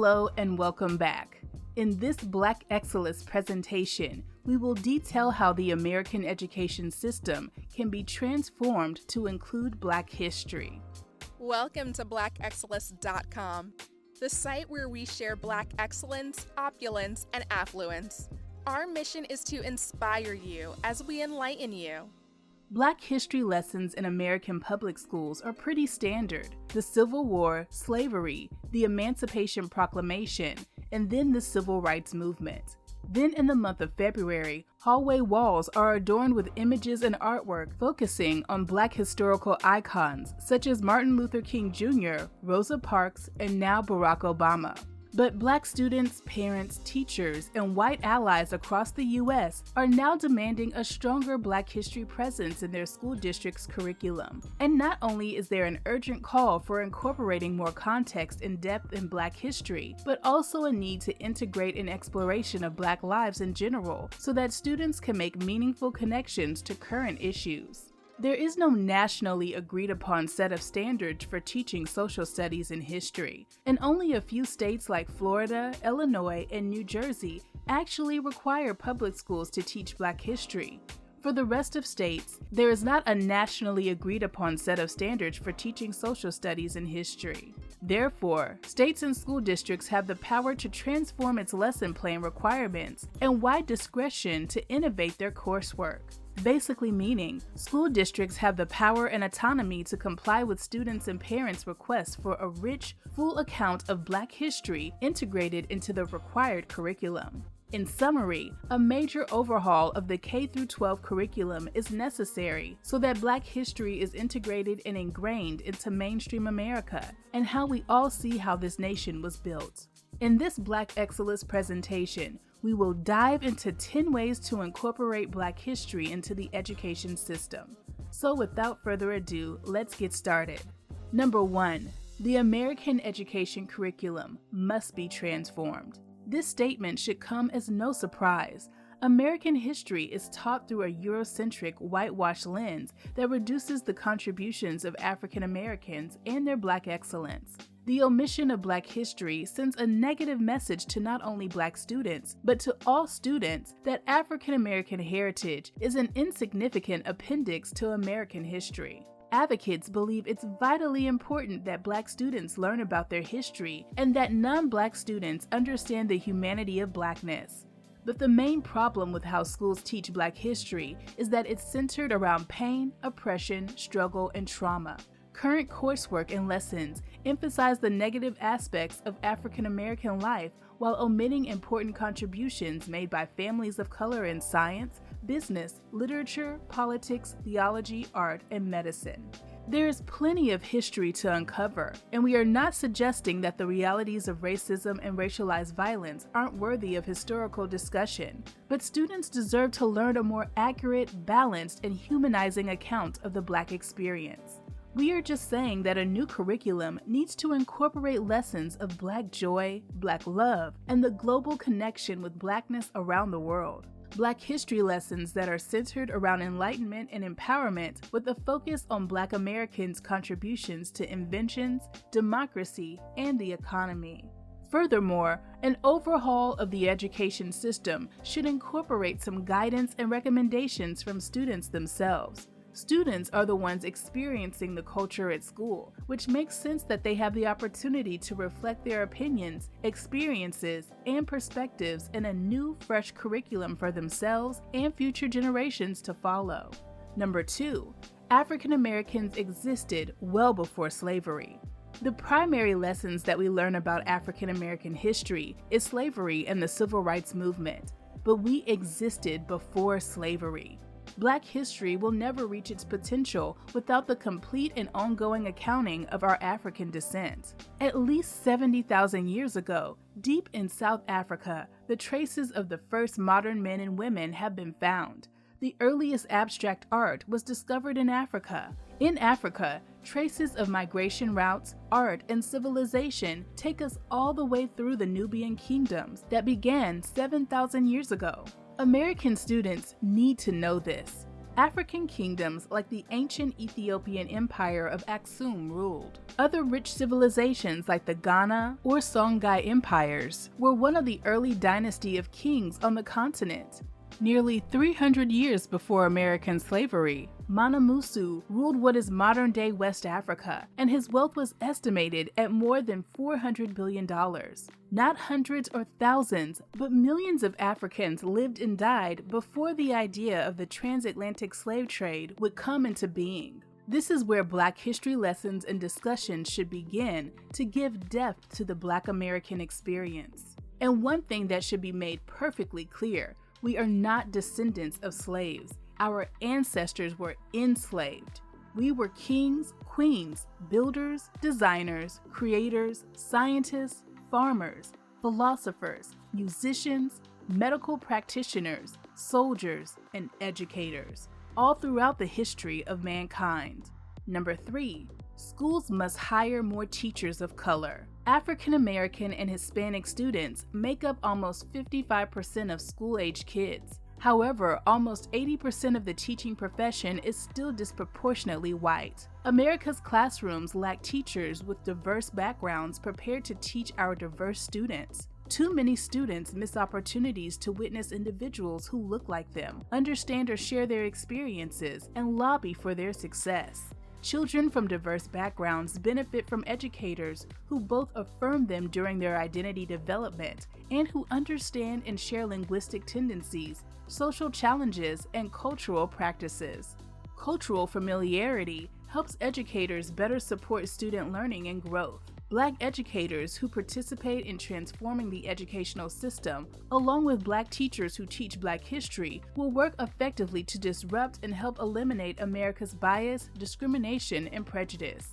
Hello and welcome back. In this Black Excellist presentation, we will detail how the American education system can be transformed to include Black history. Welcome to blackexcellist.com, the site where we share Black excellence, opulence, and affluence. Our mission is to inspire you as we enlighten you. Black history lessons in American public schools are pretty standard. The Civil War, slavery, the Emancipation Proclamation, and then the Civil Rights Movement. Then in the month of February, hallway walls are adorned with images and artwork focusing on Black historical icons such as Martin Luther King Jr., Rosa Parks, and now Barack Obama. But Black students, parents, teachers, and white allies across the U.S. are now demanding a stronger Black history presence in their school district's curriculum. And not only is there an urgent call for incorporating more context and depth in Black history, but also a need to integrate an exploration of Black lives in general so that students can make meaningful connections to current issues. There is no nationally agreed upon set of standards for teaching social studies and history, and only a few states like Florida, Illinois, and New Jersey actually require public schools to teach Black history. For the rest of states, there is not a nationally agreed upon set of standards for teaching social studies and history. Therefore, states and school districts have the power to transform its lesson plan requirements and wide discretion to innovate their coursework. Basically meaning, school districts have the power and autonomy to comply with students' and parents' requests for a rich, full account of Black history integrated into the required curriculum. In summary, a major overhaul of the K-12 curriculum is necessary so that Black history is integrated and ingrained into mainstream America and how we all see how this nation was built. In this Black Excellist presentation, we will dive into 10 ways to incorporate Black history into the education system. So without further ado, let's get started. Number 1. The American education curriculum must be transformed. This statement should come as no surprise. American history is taught through a Eurocentric, whitewashed lens that reduces the contributions of African Americans and their Black excellence. The omission of Black history sends a negative message to not only Black students, but to all students that African American heritage is an insignificant appendix to American history. Advocates believe it's vitally important that Black students learn about their history and that non-Black students understand the humanity of Blackness. But the main problem with how schools teach Black history is that it's centered around pain, oppression, struggle, and trauma. Current coursework and lessons emphasize the negative aspects of African American life while omitting important contributions made by families of color in science, business, literature, politics, theology, art, and medicine. There is plenty of history to uncover, and we are not suggesting that the realities of racism and racialized violence aren't worthy of historical discussion, but students deserve to learn a more accurate, balanced, and humanizing account of the Black experience. We are just saying that a new curriculum needs to incorporate lessons of Black joy, Black love, and the global connection with Blackness around the world. Black history lessons that are centered around enlightenment and empowerment with a focus on Black Americans' contributions to inventions, democracy, and the economy. Furthermore, an overhaul of the education system should incorporate some guidance and recommendations from students themselves. Students are the ones experiencing the culture at school, which makes sense that they have the opportunity to reflect their opinions, experiences, and perspectives in a new, fresh curriculum for themselves and future generations to follow. Number 2. African Americans existed well before slavery. The primary lessons that we learn about African American history is slavery and the Civil Rights Movement, but we existed before slavery. Black history will never reach its potential without the complete and ongoing accounting of our African descent. At least 70,000 years ago, deep in South Africa, the traces of the first modern men and women have been found. The earliest abstract art was discovered in Africa. In Africa, traces of migration routes, art, and civilization take us all the way through the Nubian kingdoms that began 7,000 years ago. American students need to know this. African kingdoms like the ancient Ethiopian empire of Aksum ruled. Other rich civilizations like the Ghana or Songhai empires were one of the early dynasty of kings on the continent. Nearly 300 years before American slavery, Mana Musu ruled what is modern-day West Africa, and his wealth was estimated at more than $400 billion. Not hundreds or thousands, but millions of Africans lived and died before the idea of the transatlantic slave trade would come into being. This is where Black history lessons and discussions should begin to give depth to the Black American experience. And one thing that should be made perfectly clear: we are not descendants of slaves. Our ancestors were enslaved. We were kings, queens, builders, designers, creators, scientists, farmers, philosophers, musicians, medical practitioners, soldiers, and educators, all throughout the history of mankind. Number 3, schools must hire more teachers of color. African American and Hispanic students make up almost 55% of school-age kids. However, almost 80% of the teaching profession is still disproportionately white. America's classrooms lack teachers with diverse backgrounds prepared to teach our diverse students. Too many students miss opportunities to witness individuals who look like them, understand or share their experiences, and lobby for their success. Children from diverse backgrounds benefit from educators who both affirm them during their identity development and who understand and share linguistic tendencies, social challenges, and cultural practices. Cultural familiarity helps educators better support student learning and growth. Black educators who participate in transforming the educational system, along with Black teachers who teach Black history, will work effectively to disrupt and help eliminate America's bias, discrimination, and prejudice.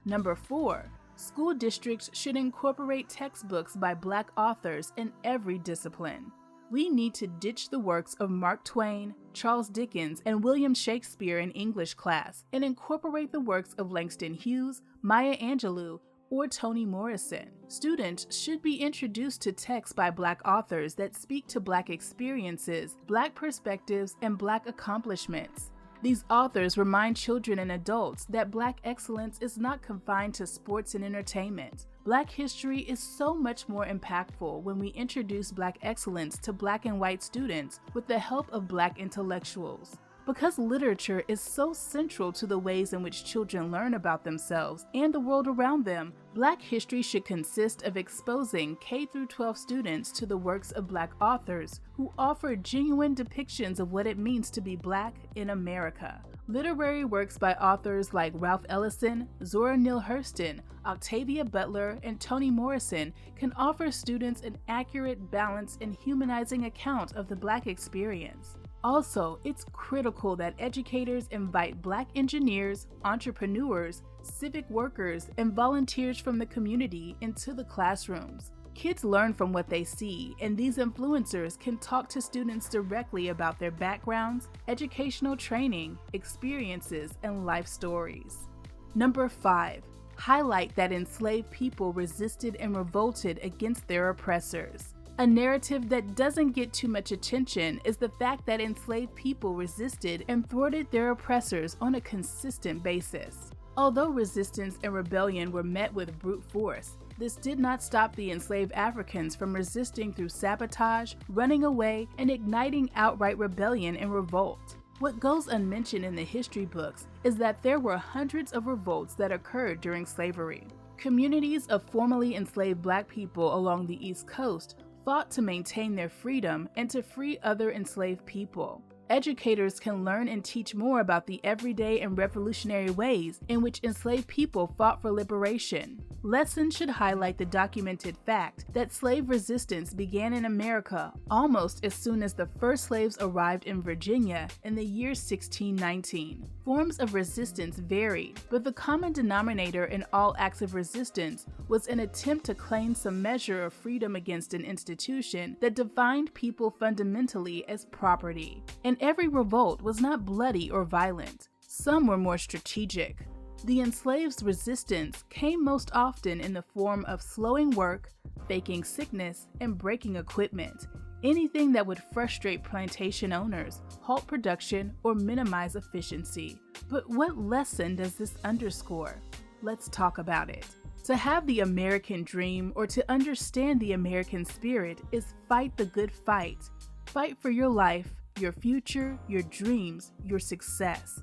Number 4, school districts should incorporate textbooks by Black authors in every discipline. We need to ditch the works of Mark Twain, Charles Dickens, and William Shakespeare in English class and incorporate the works of Langston Hughes, Maya Angelou, or Toni Morrison. Students should be introduced to texts by Black authors that speak to Black experiences, Black perspectives, and Black accomplishments. These authors remind children and adults that Black excellence is not confined to sports and entertainment. Black history is so much more impactful when we introduce Black excellence to Black and white students with the help of Black intellectuals. Because literature is so central to the ways in which children learn about themselves and the world around them, Black history should consist of exposing K-12 students to the works of Black authors who offer genuine depictions of what it means to be Black in America. Literary works by authors like Ralph Ellison, Zora Neale Hurston, Octavia Butler, and Toni Morrison can offer students an accurate, balanced, and humanizing account of the Black experience. Also, it's critical that educators invite Black engineers, entrepreneurs, civic workers, and volunteers from the community into the classrooms. Kids learn from what they see, and these influencers can talk to students directly about their backgrounds, educational training, experiences, and life stories. Number 5, highlight that enslaved people resisted and revolted against their oppressors. A narrative that doesn't get too much attention is the fact that enslaved people resisted and thwarted their oppressors on a consistent basis. Although resistance and rebellion were met with brute force, this did not stop the enslaved Africans from resisting through sabotage, running away, and igniting outright rebellion and revolt. What goes unmentioned in the history books is that there were hundreds of revolts that occurred during slavery. Communities of formerly enslaved Black people along the East Coast fought to maintain their freedom and to free other enslaved people. Educators can learn and teach more about the everyday and revolutionary ways in which enslaved people fought for liberation. Lessons should highlight the documented fact that slave resistance began in America almost as soon as the first slaves arrived in Virginia in the year 1619. Forms of resistance varied, but the common denominator in all acts of resistance was an attempt to claim some measure of freedom against an institution that defined people fundamentally as property. And every revolt was not bloody or violent. Some were more strategic. The enslaved's resistance came most often in the form of slowing work, faking sickness, and breaking equipment. anything that would frustrate plantation owners, halt production, or minimize efficiency. But what lesson does this underscore? Let's talk about it. To have the American dream or to understand the American spirit is fight the good fight. Fight for your life, your future, your dreams, your success.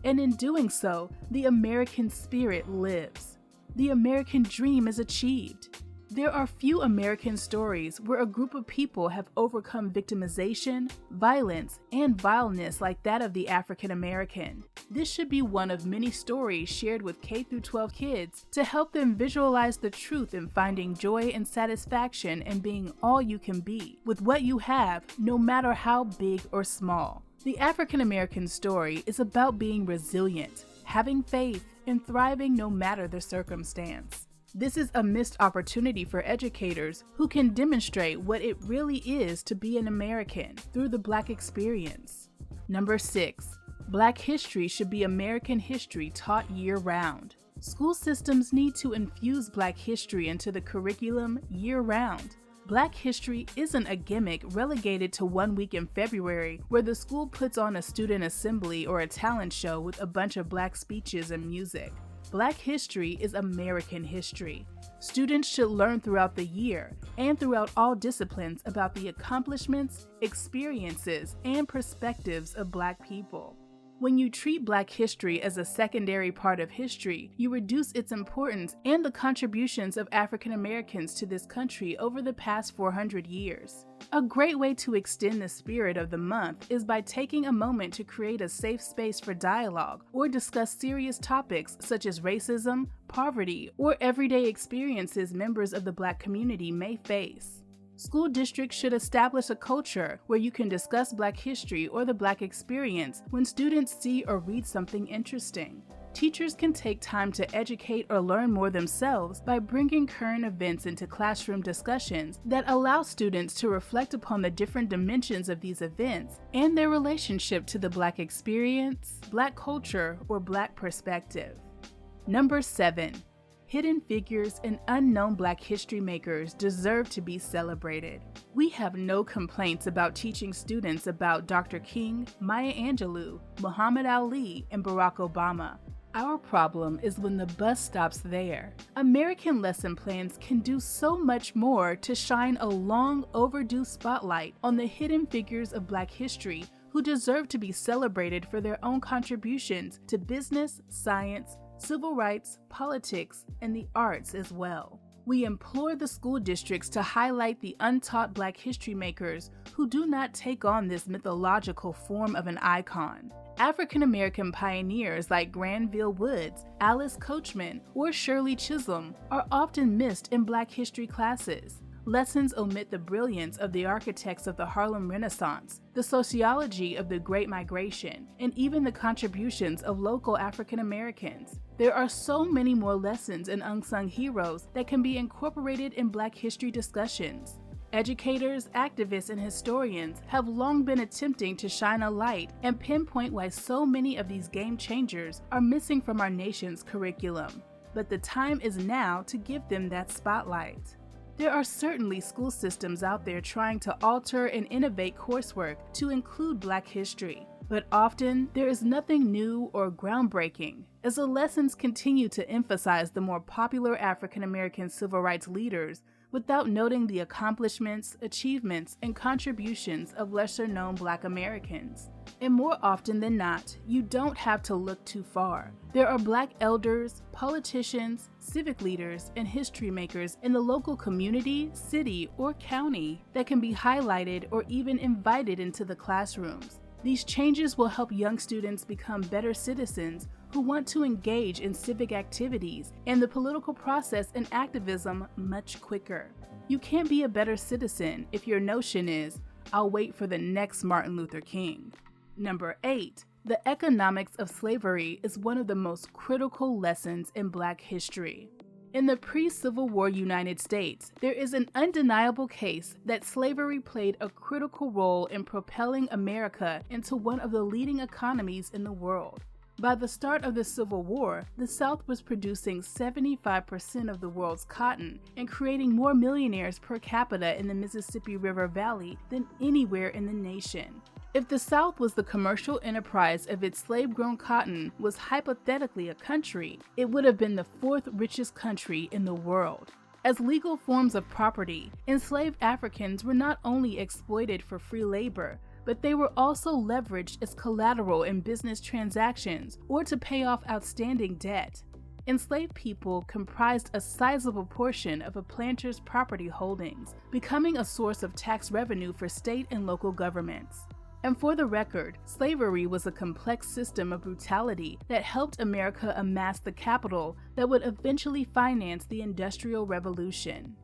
And in doing so, the American spirit lives. The American dream is achieved. There are few American stories where a group of people have overcome victimization, violence, and vileness like that of the African American. This should be one of many stories shared with K-12 kids to help them visualize the truth in finding joy and satisfaction in being all you can be, with what you have, no matter how big or small. The African American story is about being resilient, having faith, and thriving no matter the circumstance. This is a missed opportunity for educators who can demonstrate what it really is to be an American through the Black experience. Number 6. Black history should be American history taught year-round. School systems need to infuse Black history into the curriculum year-round. Black history isn't a gimmick relegated to 1 week in February where the school puts on a student assembly or a talent show with a bunch of Black speeches and music. Black history is American history. Students should learn throughout the year and throughout all disciplines about the accomplishments, experiences, and perspectives of Black people. When you treat Black history as a secondary part of history, you reduce its importance and the contributions of African Americans to this country over the past 400 years. A great way to extend the spirit of the month is by taking a moment to create a safe space for dialogue or discuss serious topics such as racism, poverty, or everyday experiences members of the Black community may face. School districts should establish a culture where you can discuss Black history or the Black experience when students see or read something interesting. Teachers can take time to educate or learn more themselves by bringing current events into classroom discussions that allow students to reflect upon the different dimensions of these events and their relationship to the Black experience, Black culture, or Black perspective. Number 7. Hidden figures and unknown Black history makers deserve to be celebrated. We have no complaints about teaching students about Dr. King, Maya Angelou, Muhammad Ali, and Barack Obama. Our problem is when the bus stops there. American lesson plans can do so much more to shine a long overdue spotlight on the hidden figures of Black history who deserve to be celebrated for their own contributions to business, science, civil rights, politics, and the arts as well. We implore the school districts to highlight the untaught Black history makers who do not take on this mythological form of an icon. African American pioneers like Granville Woods, Alice Coachman, or Shirley Chisholm are often missed in Black history classes. Lessons omit the brilliance of the architects of the Harlem Renaissance, the sociology of the Great Migration, and even the contributions of local African Americans. There are so many more lessons and unsung heroes that can be incorporated in Black history discussions. Educators, activists, and historians have long been attempting to shine a light and pinpoint why so many of these game changers are missing from our nation's curriculum. But the time is now to give them that spotlight. There are certainly school systems out there trying to alter and innovate coursework to include Black history, but often there is nothing new or groundbreaking, as the lessons continue to emphasize the more popular African American civil rights leaders without noting the accomplishments, achievements, and contributions of lesser-known Black Americans. And more often than not, you don't have to look too far. There are Black elders, politicians, civic leaders, and history makers in the local community, city, or county that can be highlighted or even invited into the classrooms. These changes will help young students become better citizens who want to engage in civic activities and the political process and activism much quicker. You can't be a better citizen if your notion is, I'll wait for the next Martin Luther King. Number 8. The economics of slavery is one of the most critical lessons in Black history. In the pre-Civil War United States, there is an undeniable case that slavery played a critical role in propelling America into one of the leading economies in the world. By the start of the Civil War, the South was producing 75% of the world's cotton and creating more millionaires per capita in the Mississippi River Valley than anywhere in the nation. If the South was the commercial enterprise of its slave-grown cotton was hypothetically a country, it would have been the fourth richest country in the world. As legal forms of property, enslaved Africans were not only exploited for free labor, but they were also leveraged as collateral in business transactions or to pay off outstanding debt. Enslaved people comprised a sizable portion of a planter's property holdings, becoming a source of tax revenue for state and local governments. And for the record, slavery was a complex system of brutality that helped America amass the capital that would eventually finance the Industrial Revolution.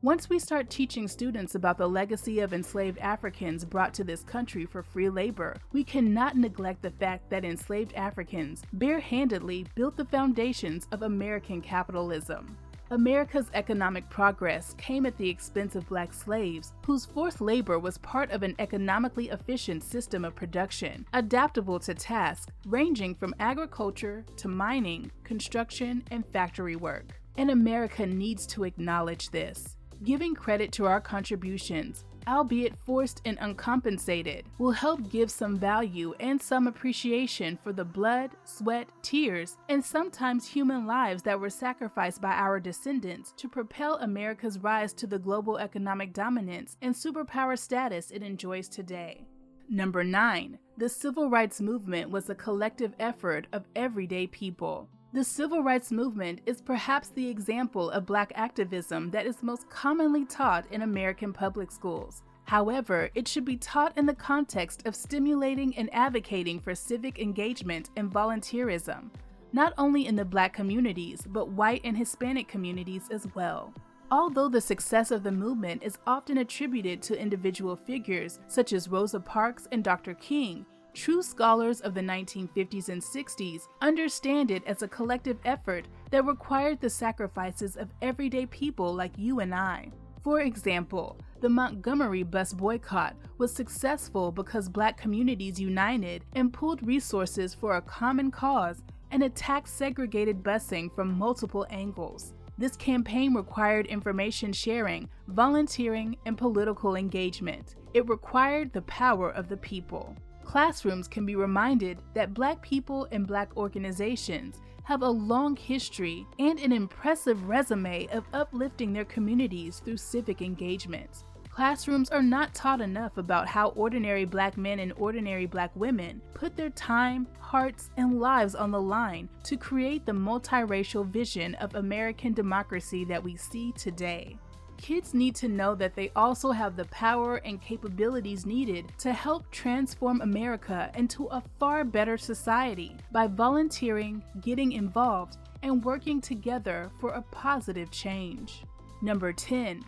Once we start teaching students about the legacy of enslaved Africans brought to this country for free labor, we cannot neglect the fact that enslaved Africans barehandedly built the foundations of American capitalism. America's economic progress came at the expense of Black slaves, whose forced labor was part of an economically efficient system of production, adaptable to tasks ranging from agriculture to mining, construction, and factory work. And America needs to acknowledge this. Giving credit to our contributions, albeit forced and uncompensated, will help give some value and some appreciation for the blood, sweat, tears, and sometimes human lives that were sacrificed by our descendants to propel America's rise to the global economic dominance and superpower status it enjoys today. Number 9. The Civil Rights Movement was a collective effort of everyday people. The Civil Rights Movement is perhaps the example of Black activism that is most commonly taught in American public schools. However, it should be taught in the context of stimulating and advocating for civic engagement and volunteerism, not only in the Black communities, but white and Hispanic communities as well. Although the success of the movement is often attributed to individual figures such as Rosa Parks and Dr. King, true scholars of the 1950s and 60s understand it as a collective effort that required the sacrifices of everyday people like you and I. For example, the Montgomery bus boycott was successful because Black communities united and pooled resources for a common cause and attacked segregated busing from multiple angles. This campaign required information sharing, volunteering, and political engagement. It required the power of the people. Classrooms can be reminded that Black people and Black organizations have a long history and an impressive resume of uplifting their communities through civic engagement. Classrooms are not taught enough about how ordinary Black men and ordinary Black women put their time, hearts, and lives on the line to create the multiracial vision of American democracy that we see today. Kids need to know that they also have the power and capabilities needed to help transform America into a far better society by volunteering, getting involved, and working together for a positive change. Number 10.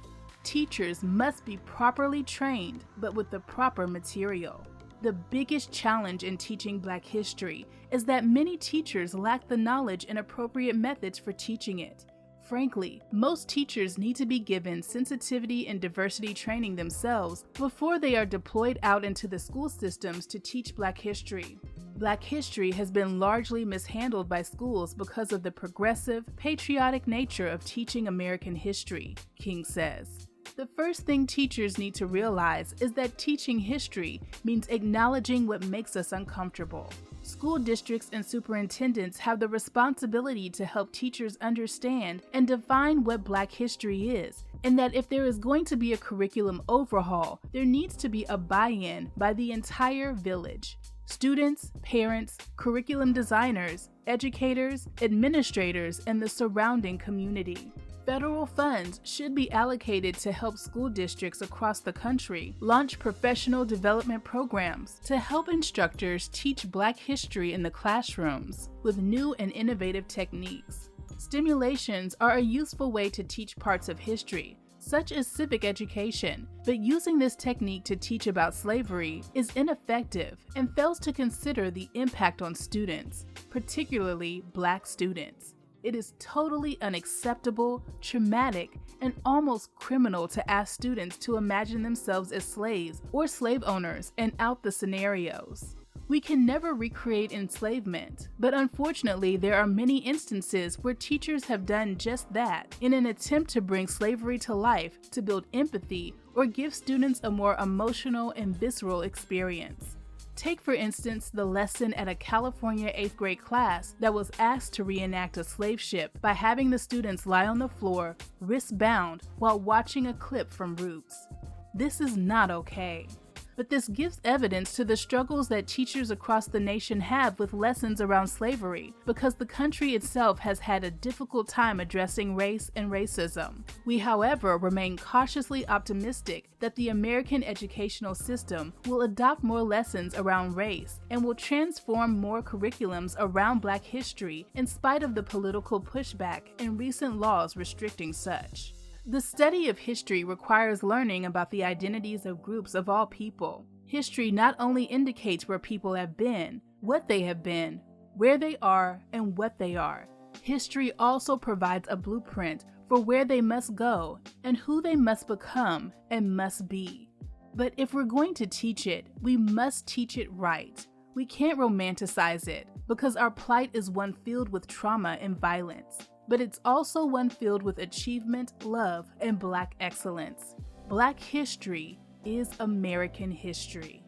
Teachers must be properly trained, but with the proper material. The biggest challenge in teaching Black history is that many teachers lack the knowledge and appropriate methods for teaching it. Frankly, most teachers need to be given sensitivity and diversity training themselves before they are deployed out into the school systems to teach Black history. Black history has been largely mishandled by schools because of the progressive, patriotic nature of teaching American history, King says. The first thing teachers need to realize is that teaching history means acknowledging what makes us uncomfortable. School districts and superintendents have the responsibility to help teachers understand and define what Black history is, and that if there is going to be a curriculum overhaul, there needs to be a buy-in by the entire village. Students, parents, curriculum designers, educators, administrators, and the surrounding community. Federal funds should be allocated to help school districts across the country launch professional development programs to help instructors teach Black history in the classrooms with new and innovative techniques. Stimulations are a useful way to teach parts of history, such as civic education, but using this technique to teach about slavery is ineffective and fails to consider the impact on students, particularly Black students. It is totally unacceptable, traumatic, and almost criminal to ask students to imagine themselves as slaves or slave owners and out the scenarios. We can never recreate enslavement, but unfortunately there are many instances where teachers have done just that in an attempt to bring slavery to life, to build empathy, or give students a more emotional and visceral experience. Take for instance the lesson at a California 8th grade class that was asked to reenact a slave ship by having the students lie on the floor, wrists bound, while watching a clip from Roots. This is not okay. But this gives evidence to the struggles that teachers across the nation have with lessons around slavery, because the country itself has had a difficult time addressing race and racism. We, however, remain cautiously optimistic that the American educational system will adopt more lessons around race and will transform more curriculums around Black history in spite of the political pushback and recent laws restricting such. The study of history requires learning about the identities of groups of all people. History not only indicates where people have been, what they have been, where they are, and what they are. History also provides a blueprint for where they must go and who they must become and must be. But if we're going to teach it, we must teach it right. We can't romanticize it, because our plight is one filled with trauma and violence. But it's also one filled with achievement, love, and Black excellence. Black history is American history.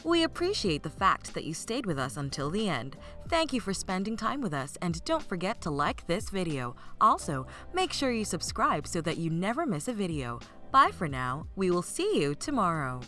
We appreciate the fact that you stayed with us until the end. Thank you for spending time with us, and don't forget to like this video. Also, make sure you subscribe so that you never miss a video. Bye for now. We will see you tomorrow.